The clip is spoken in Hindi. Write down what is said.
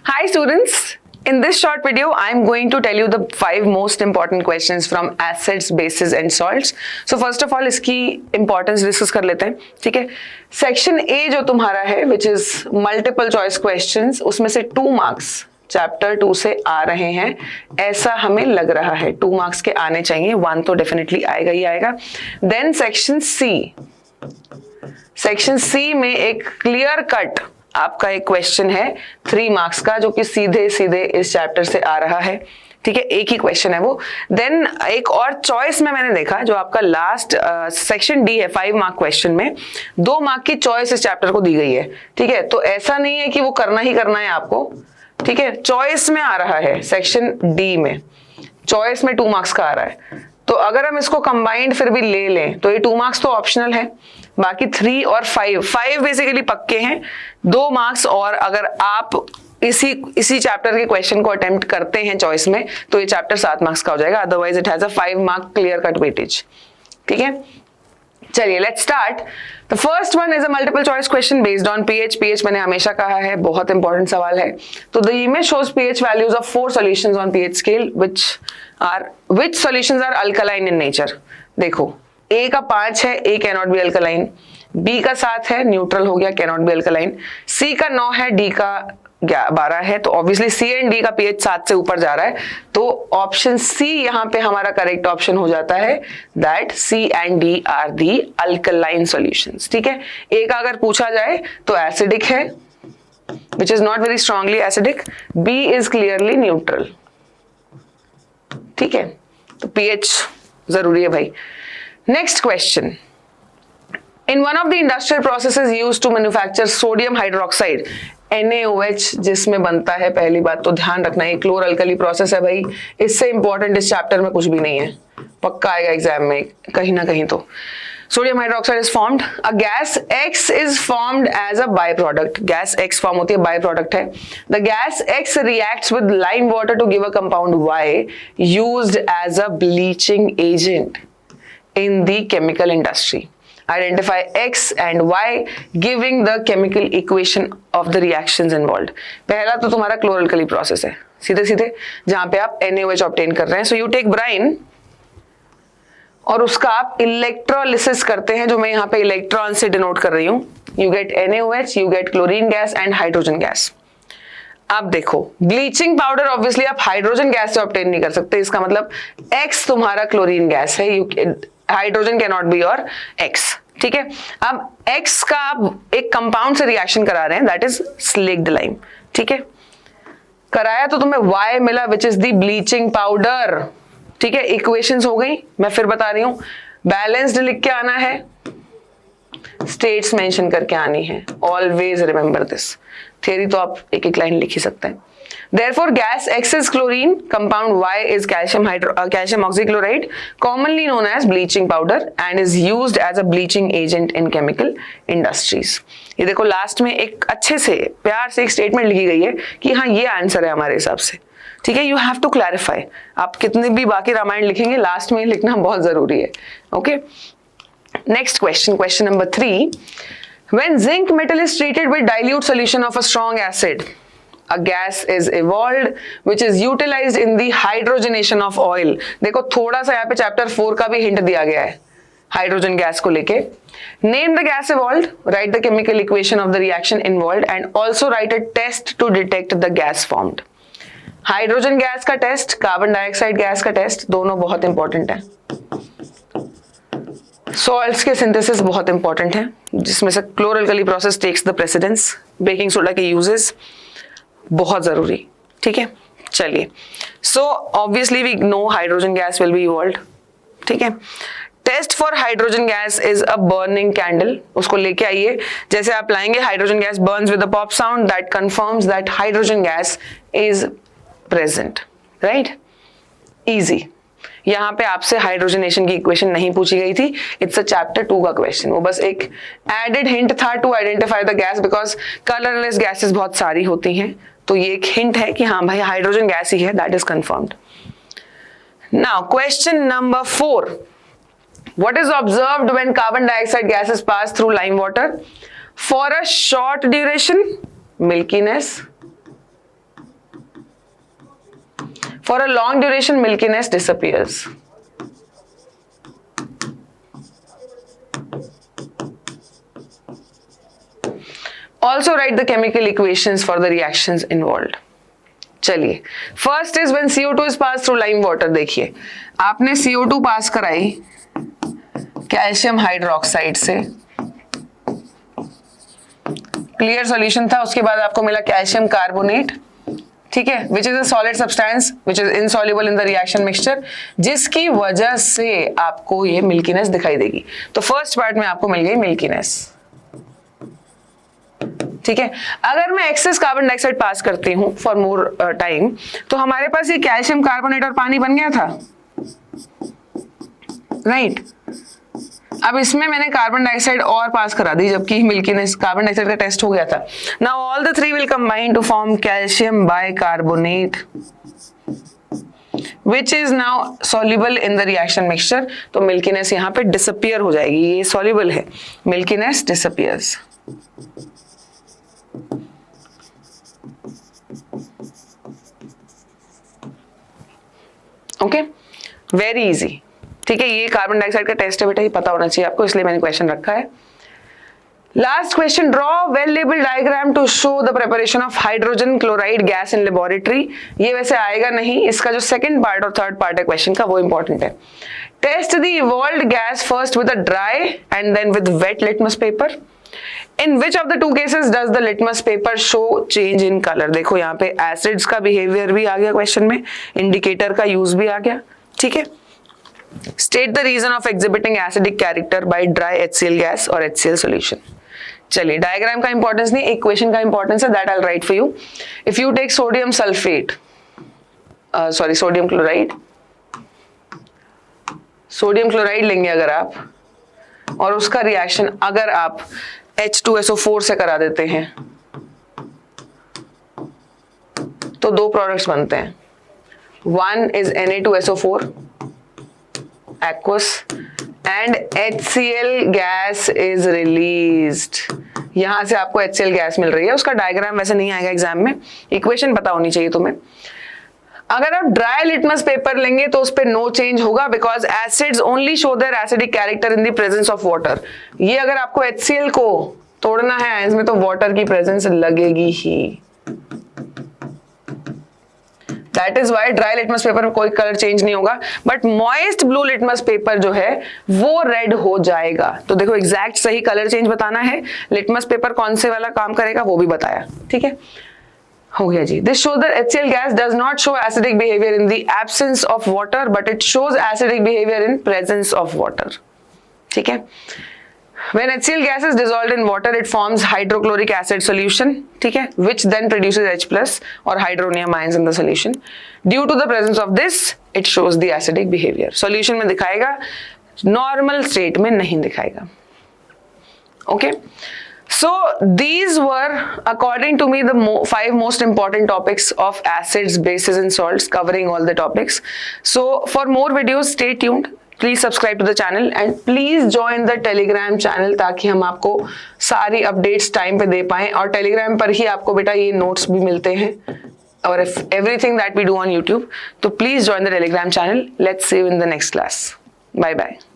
Hi students, in this short video I am going to tell you the 5 most important questions from acids, bases and salts. So first of all इसकी importance discuss कर लेते हैं, ठीक है। Section A जो तुम्हारा है which is multiple choice questions, उसमें से 2 marks चैप्टर 2 से आ रहे हैं, ऐसा हमें लग रहा है। 2 मार्क्स के आने चाहिए, 1 तो डेफिनेटली आएगा ही आएगा। देन सेक्शन सी में एक क्लियर कट आपका एक क्वेश्चन है 3 मार्क्स का, जो कि सीधे सीधे इस चैप्टर से आ रहा है, ठीक है। एक ही क्वेश्चन है वो। देन एक और चॉइस में मैंने देखा जो आपका लास्ट सेक्शन डी है, 5 मार्क क्वेश्चन में 2 मार्क की चॉइस इस चैप्टर को दी गई है, ठीक है। तो ऐसा नहीं है कि वो करना ही करना है आपको, ठीक है। चॉइस में आ रहा है, सेक्शन डी में चॉइस में 2 मार्क्स का आ रहा है। तो अगर हम इसको कंबाइंड फिर भी ले लें तो ये 2 मार्क्स तो ऑप्शनल है, बाकी 3 और 5 बेसिकली पक्के हैं। 2 मार्क्स और अगर आप इसी चैप्टर के क्वेश्चन को अटेम्प्ट करते हैं चॉइस में तो ये चैप्टर 7 मार्क्स का हो जाएगा, otherwise it has a 5 mark clear cut weightage, ठीक है। चलिए let's start. The first one is a multiple choice question based on pH. PH मैंने हमेशा कहा है बहुत इंपॉर्टेंट सवाल है। तो the image shows pH values of 4 solutions on pH scale which solutions are alkaline in nature। देखो ए का 5 है, A cannot be alkaline, B का 7 है, न्यूट्रल हो गया, cannot be alkaline, C का 9 है, डी का 12 है, तो ऑब्वियसली सी एंड डी का पीएच 7 से ऊपर जा रहा है, तो ऑप्शन सी यहाँ पे हमारा करेक्ट ऑप्शन हो जाता है, that C and D are the alkaline solutions, ठीक है। ए का अगर पूछा जाए तो एसिडिक है, which is not very strongly acidic, B is clearly neutral, ठीक है। तो पीएच जरूरी है भाई। Next question, in one of the industrial processes used to manufacture sodium hydroxide NaOH जिसमें बनता है, पहली बात तो ध्यान रखना ये क्लोर अल्कली प्रोसेस है भाई, इससे इंपॉर्टेंट इस चैप्टर में कुछ भी नहीं है, पक्का आएगा एग्जाम में कहीं ना कहीं। तो sodium hydroxide is formed, a gas X is formed as a by product, gas X form होती है, बाय प्रोडक्ट है। The gas X reacts with lime water to give a compound Y used as a bleaching agent in the chemical industry. Identify X and Y giving the chemical equation of the reactions involved. पहला तो तुम्हारा क्लोरल प्रोसेस है, सीधे सीधे जहां पे आप NaOH ऑब्टेन कर रहे हैं। सो यू टेक ब्राइन और उसका आप इलेक्ट्रोलिसिस करते हैं, जो मैं यहाँ पे इलेक्ट्रॉन से डिनोट कर रही हूँ। You get NaOH, you get chlorine gas and hydrogen gas. अब देखो ब्लीचिंग पाउडर ऑब्वियसली आप हाइड्रोजन गैस से ऑब्टेन नहीं कर सकते, इसका मतलब X तुम्हारा क्लोरीन गैस है, hydrogen can not be your X, ठीक है। अब X का आप एक कंपाउंड से रिएक्शन करा रहे हैं, दैट इज स्लेक्ड लाइम, ठीक है। कराया तो तुम्हें Y मिला which is the bleaching powder, ठीक है। इक्वेशंस हो गई, मैं फिर बता रही हूं, बैलेंस्ड लिख के आना है, स्टेट्स मेंशन करके आनी है, ऑलवेज रिमेंबर दिस। थियरी तो आप एक एक लाइन लिख ही सकते हैं। Therefore, gas X is chlorine, compound Y is calcium oxychloride, commonly known as bleaching powder, and is used as a bleaching agent in chemical industries. ये देखो लास्ट में एक अच्छे से प्यार से एक स्टेटमेंट लिखी गई है कि हाँ ये आंसर है हमारे हिसाब से, ठीक है। यू हैव टू क्लैरिफाई, आप कितने भी बाकी रामायण लिखेंगे लास्ट में लिखना बहुत जरूरी है, okay. Next question number 3, when zinc metal is treated with dilute solution of a strong acid, a gas is evolved which is utilized in the hydrogenation of oil। देखो थोड़ा सा यहाँ पे चैप्टर 4 का भी हिंट दिया गया है हाइड्रोजन गैस को लेके। Name the gas evolved, write the chemical equation of the reaction involved and also write a test to detect the gas formed. Hydrogen gas का टेस्ट, कार्बन डाइऑक्साइड गैस का टेस्ट, दोनों बहुत इंपॉर्टेंट है। सॉल्ट्स के सिंथेसिस बहुत इंपॉर्टेंट है, जिसमें से chlor alkali process takes the precedence, baking soda के यूजेस बहुत जरूरी, ठीक है। चलिए, so obviously we know hydrogen gas will be evolved, ठीक है। Test for hydrogen gas is a burning candle, उसको लेके आइए, जैसे आप लाएंगे hydrogen gas burns with a pop sound that confirms that hydrogen gas is present, right, easy. यहाँ पे आपसे हाइड्रोजनेशन की इक्वेशन नहीं पूछी गई थी, इट्स अ चैप्टर 2 का क्वेश्चन, वो बस एक एडेड हिंट था to identify the gas, because colourless gases बहुत सारी होती हैं, तो ये एक हिंट है कि हाँ भाई हाइड्रोजन गैस ही है, that is confirmed. Now question number 4, what is observed when carbon dioxide gases pass through lime water? For a short duration, milkiness, For a long duration, milkiness disappears. Also write the chemical equations for the reactions involved. चलिए, first is when CO2 is pass through lime water. देखिए, आपने CO2 पास कराई कैल्शियम हाइड्रोक्साइड से, क्लियर सॉल्यूशन था. उसके बाद आपको मिला कैल्शियम कार्बोनेट, ठीक है, which is a solid substance which is insoluble in the reaction mixture, जिसकी वजह से आपको ये मिल्कीनेस दिखाई देगी. तो फर्स्ट पार्ट में आपको मिल गई मिल्कीनेस. ठीक है, अगर मैं एक्सेस कार्बन डाइऑक्साइड पास करती हूं फॉर मोर टाइम, तो हमारे पास ये कैल्शियम कार्बोनेट और पानी बन गया था, राइट. अब इसमें मैंने कार्बन डाइऑक्साइड और पास करा दी, जबकि मिल्कीनेस कार्बन डाइऑक्साइड का टेस्ट हो गया था. Now all the three will combine to form calcium bicarbonate which is now soluble in the reaction mixture. तो मिल्कीनेस यहाँ पे डिसअपियर हो जाएगी. ये soluble है, milkiness disappears. Okay, very easy. ठीक है, ये कार्बन डाइऑक्साइड का टेस्ट है बेटा, ये पता होना चाहिए आपको, इसलिए मैंने क्वेश्चन रखा है. Last question, draw well label diagram to show the preparation of hydrogen chloride gas in laboratory. ये वैसे आएगा नहीं, इसका जो सेकंड पार्ट और थर्ड पार्ट है क्वेश्चन का वो इंपॉर्टेंट है. Test the evolved gas first with a dry and then with wet litmus paper. In which of the two cases does the litmus paper show change in color? देखो यहाँ पे एसिड्स का बिहेवियर भी आ गया क्वेश्चन में, इंडिकेटर का यूज भी आ गया. ठीक है, state the reason of exhibiting acidic character by dry HCl gas और HCl सॉल्यूशन. चलिए, डायग्राम का इंपॉर्टेंस नहीं, इक्वेशन का इंपॉर्टेंस है, that I will write for you. If you take sodium sulphate, sorry sodium chloride, sodium chloride लेंगे अगर आप, और उसका रिएक्शन अगर आप H2SO4 से करा देते हैं, तो दो प्रोडक्ट्स बनते हैं. One is Na2SO4 aqueous and HCl gas is released. यहां से आपको HCl गैस मिल रही है. उसका डायग्राम वैसे नहीं आएगा एग्जाम में, इक्वेशन पता होनी चाहिए तुम्हें. अगर आप ड्राई लिटमस पेपर लेंगे तो उस पर नो चेंज होगा, because acids only show their acidic character in the presence of water. ये अगर आपको HCl को तोड़ना है आयंस में, तो वाटर की प्रेजेंस लगेगी ही. That is why dry litmus paper में कोई कलर चेंज नहीं होगा, but moist blue litmus paper जो है वो रेड हो जाएगा. तो देखो, एग्जैक्ट सही कलर चेंज बताना है. लिटमस पेपर कौन से वाला काम करेगा वो भी बताया. ठीक है, हो गया जी. This shows that HCl gas does not show acidic behavior in the absence of water, but it shows acidic behavior in presence of water. ठीक है. When HCl gas is dissolved in water, it forms hydrochloric acid solution, ठीक है, which then produces H+ or hydronium ions in the solution. Due to the presence of this, it shows the acidic behavior. Solution में दिखाएगा, normal state में नहीं दिखाएगा. Okay. So these were, according to me, the 5 most important topics of acids, bases and salts, covering all the topics. So for more videos, stay tuned. Please subscribe to the channel and please join the Telegram channel, ताकि हम आपको सारी updates time पे दे पाएं. और Telegram पर ही आपको बेटा ये notes भी मिलते हैं और everything that we do on YouTube. तो please join the Telegram channel. Let's see you in the next class. Bye bye.